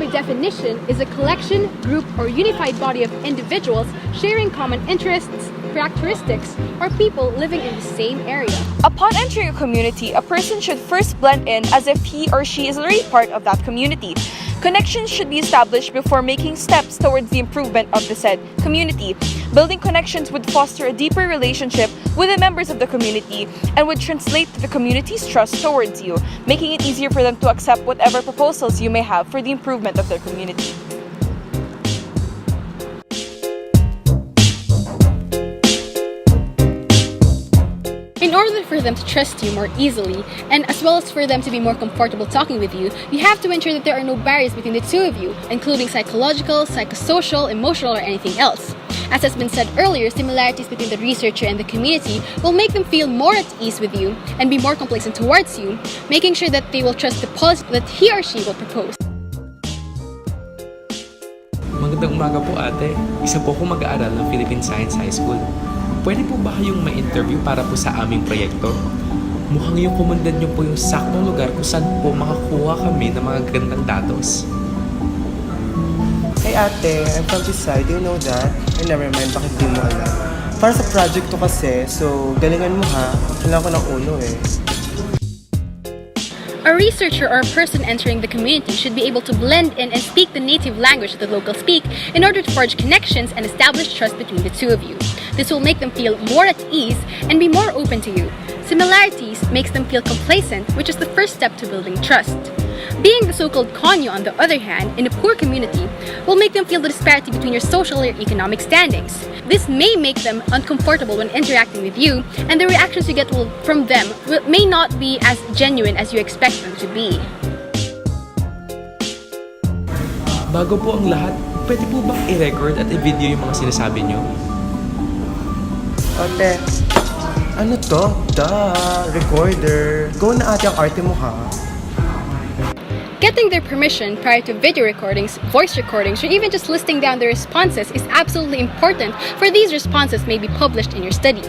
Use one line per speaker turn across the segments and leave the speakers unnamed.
by definition, is a collection, group, or unified body of individuals sharing common interests, characteristics, or people living in the same area.
Upon entering a community, a person should first blend in as if he or she is already part of that community. Connections should be established before making steps towards the improvement of the said community. Building connections would foster a deeper relationship with the members of the community and would translate to the community's trust towards you, making it easier for them to accept whatever proposals you may have for the improvement of their community.
In order for them to trust you more easily, and as well as for them to be more comfortable talking with you have to ensure that there are no barriers between the two of you, including psychological, psychosocial, emotional, or anything else. As has been said earlier, similarities between the researcher and the community will make them feel more at ease with you and be more complacent towards you, making sure that they will trust the policy that he or she will propose.
Magandang umaga po ate. Isa po akong mag-aaral ng Philippine Science High School. Pwede po ba kayong ma-interview para po sa aming proyekto? Mukhang yung kumundan niyo po yung saktong lugar kung saan po makakuha kami ng mga gandang datos.
Hey ate, I'm from this side, do you know that? Ay, never mind, bakit di mo alam? Para sa project to kasi, so galingan mo ha. Kailangan ko ng uno eh.
A researcher or a person entering the community should be able to blend in and speak the native language that the locals speak in order to forge connections and establish trust between the two of you. This will make them feel more at ease and be more open to you. Similarities makes them feel complacent, which is the first step to building trust. Being the so-called conyo, on the other hand, in a poor community, will make them feel the disparity between your social or economic standings. This may make them uncomfortable when interacting with you, and the reactions you get from them may not be as genuine as you expect them to be.
Bago po ang lahat, pwede po bang i-record at i-video yung mga sinasabi niyo?
Ate, ano to? Recorder. Go na ate ang arte mo ha.
Getting their permission prior to video recordings, voice recordings, or even just listing down their responses is absolutely important, for these responses may be published in your study.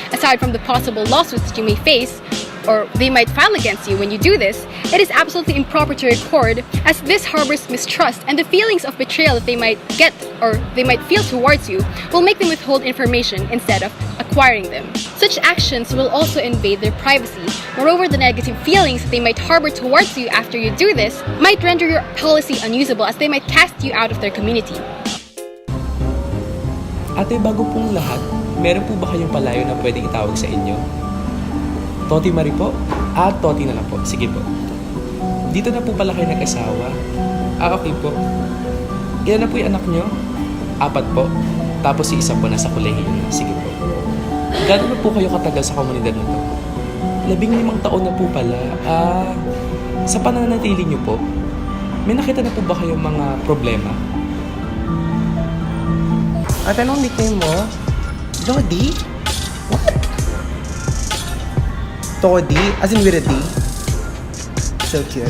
Aside from the possible lawsuits that you may face, or they might file against you when you do this, it is absolutely improper to record, as this harbors mistrust, and the feelings of betrayal that they might get or they might feel towards you will make them withhold information instead of acquiring them. Such actions will also invade their privacy. Moreover, the negative feelings that they might harbor towards you after you do this might render your policy unusable, as they might cast you out of their community.
Ate, bago pong lahat, meron po ba kayong palayo na pwedeng itawag sa inyo? Toti Marie po? Toti na lang po. Sige po. Dito na po pala kayo nag-asawa? Okay po. Ilan na po yung anak nyo? 4 po. Tapos yung isa po nasa kolehiyo na. Sige po. Gano'n na po kayo katagal sa komunidad na to? 15 taon na po pala. Sa pananatili nyo po, may nakita na po ba kayong mga problema?
At anong nickname mo? Lodi? What? Todi? As in with a D? So cute.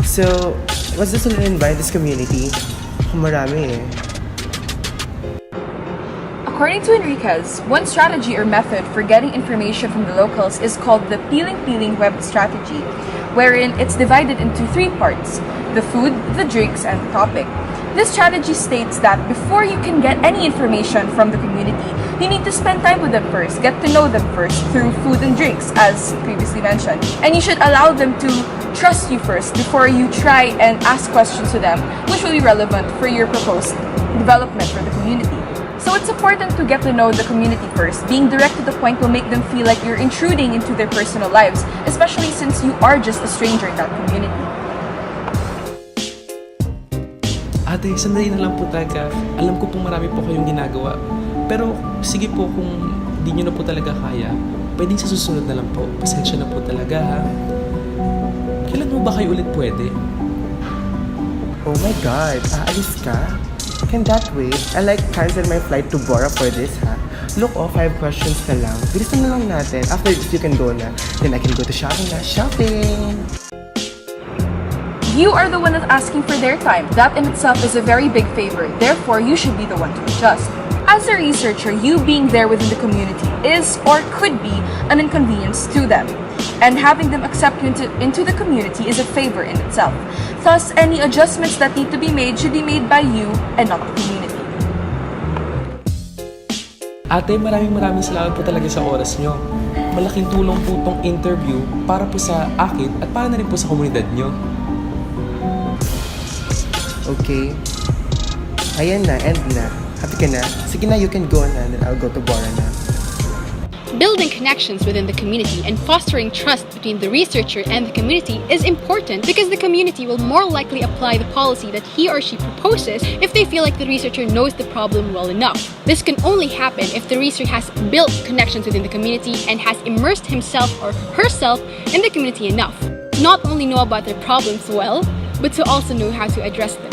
So, what's the solution by this community? Marami eh.
According to Enriquez, one strategy or method for getting information from the locals is called the peeling web strategy, wherein it's divided into 3 parts: the food, the drinks, and the topic. This strategy states that before you can get any information from the community, you need to spend time with them first, get to know them first through food and drinks, as previously mentioned. And you should allow them to trust you first before you try and ask questions to them, which will be relevant for your proposed development for the community. So it's important to get to know the community first. Being direct to the point will make them feel like you're intruding into their personal lives, especially since you are just a stranger in that community.
Ate, sandali na lang po talaga. Alam ko pong marami po kayong ginagawa. Pero sige po, kung di nyo na po talaga kaya, pwedeng sa susunod na lang po. Pasensya na po talaga ha. Kailan mo ba kayo ulit pwede?
Oh my God, aalis ka? Can that wait? I like cancel my flight to Bora for this ha. Look, 5 questions na lang. Bilisan na lang natin. After this, you can go na. Then I can go to shopping na. Shopping!
You are the one that's asking for their time. That in itself is a very big favor. Therefore, you should be the one to adjust. As a researcher, you being there within the community is or could be an inconvenience to them. and having them accept you into the community is a favor in itself. Thus, any adjustments that need to be made should be made by you and not the community.
Ate, maraming salamat po talaga sa oras nyo. Malaking tulong po itong interview para po sa akin at para na rin po sa komunidad nyo.
Okay. Ayan na, end na. Happy ka na? Sige na, you can go na, then I'll go to Bora na.
Building connections within the community and fostering trust between the researcher and the community is important because the community will more likely apply the policy that he or she proposes if they feel like the researcher knows the problem well enough. This can only happen if the researcher has built connections within the community and has immersed himself or herself in the community enough to not only know about their problems well, but to also know how to address them.